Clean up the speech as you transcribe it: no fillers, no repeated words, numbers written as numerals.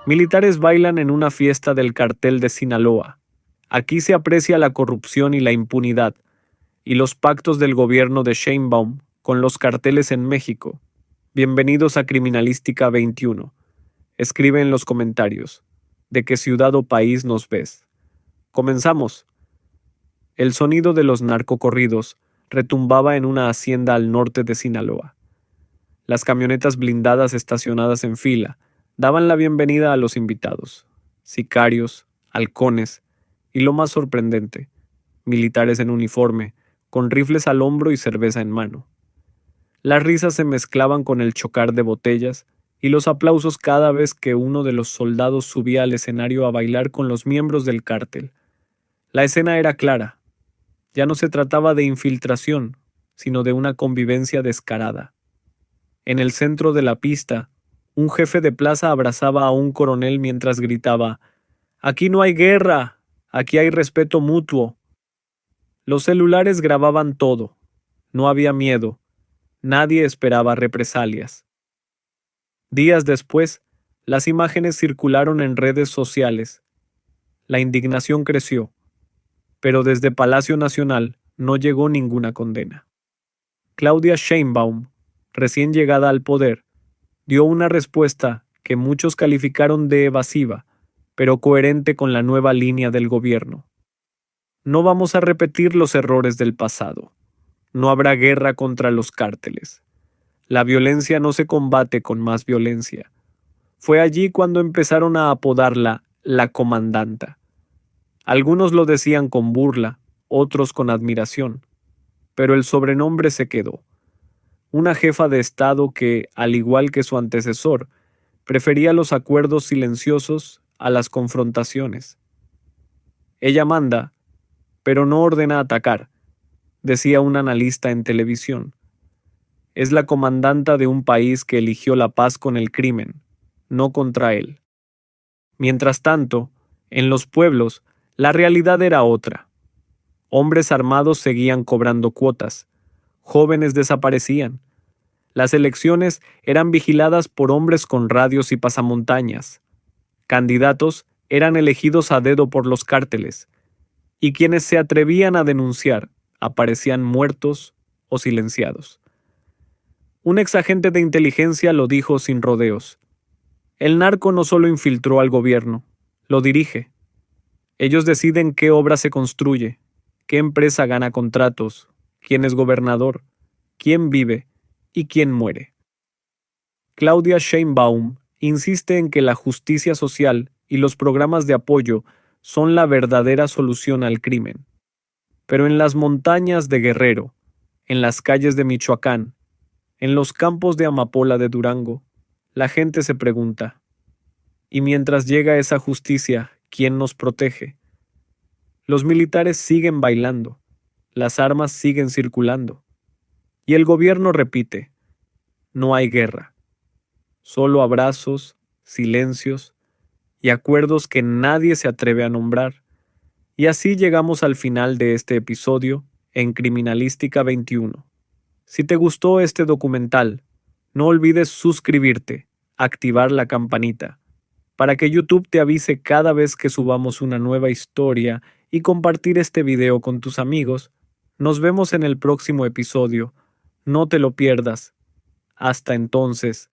Militares bailan en una fiesta del cartel de Sinaloa. Aquí se aprecia la corrupción y la impunidad, y los pactos del gobierno de Sheinbaum con los carteles en México. Bienvenidos a Criminalística 21. Escribe en los comentarios. ¿De qué ciudad o país nos ves? Comenzamos. El sonido de los narcocorridos retumbaba en una hacienda al norte de Sinaloa. Las camionetas blindadas estacionadas en fila daban la bienvenida a los invitados, sicarios, halcones y, lo más sorprendente, militares en uniforme, con rifles al hombro y cerveza en mano. Las risas se mezclaban con el chocar de botellas y los aplausos cada vez que uno de los soldados subía al escenario a bailar con los miembros del cártel. La escena era clara. Ya no se trataba de infiltración, sino de una convivencia descarada. En el centro de la pista, un jefe de plaza abrazaba a un coronel mientras gritaba: «Aquí no hay guerra, aquí hay respeto mutuo». Los celulares grababan todo. No había miedo. Nadie esperaba represalias. Días después, las imágenes circularon en redes sociales. La indignación creció, pero desde Palacio Nacional no llegó ninguna condena. Claudia Sheinbaum, recién llegada al poder, dio una respuesta que muchos calificaron de evasiva, pero coherente con la nueva línea del gobierno. No vamos a repetir los errores del pasado. No habrá guerra contra los cárteles. La violencia no se combate con más violencia. Fue allí cuando empezaron a apodarla la comandanta. Algunos lo decían con burla, otros con admiración, pero el sobrenombre se quedó. Una jefa de Estado que, al igual que su antecesor, prefería los acuerdos silenciosos a las confrontaciones. Ella manda, pero no ordena atacar, decía un analista en televisión. Es la comandanta de un país que eligió la paz con el crimen, no contra él. Mientras tanto, en los pueblos, la realidad era otra. Hombres armados seguían cobrando cuotas. Jóvenes desaparecían. Las elecciones eran vigiladas por hombres con radios y pasamontañas. Candidatos eran elegidos a dedo por los cárteles. Y quienes se atrevían a denunciar aparecían muertos o silenciados. Un exagente de inteligencia lo dijo sin rodeos. El narco no solo infiltró al gobierno, lo dirige. Ellos deciden qué obra se construye, qué empresa gana contratos, quién es gobernador, quién vive y quién muere. Claudia Sheinbaum insiste en que la justicia social y los programas de apoyo son la verdadera solución al crimen. Pero en las montañas de Guerrero, en las calles de Michoacán, en los campos de amapola de Durango, la gente se pregunta: ¿y mientras llega esa justicia, quién nos protege? Los militares siguen bailando, las armas siguen circulando, y el gobierno repite: no hay guerra, solo abrazos, silencios y acuerdos que nadie se atreve a nombrar. Y así llegamos al final de este episodio en Criminalística 21. Si te gustó este documental, no olvides suscribirte, activar la campanita, para que YouTube te avise cada vez que subamos una nueva historia y compartir este video con tus amigos. Nos vemos en el próximo episodio. No te lo pierdas. Hasta entonces.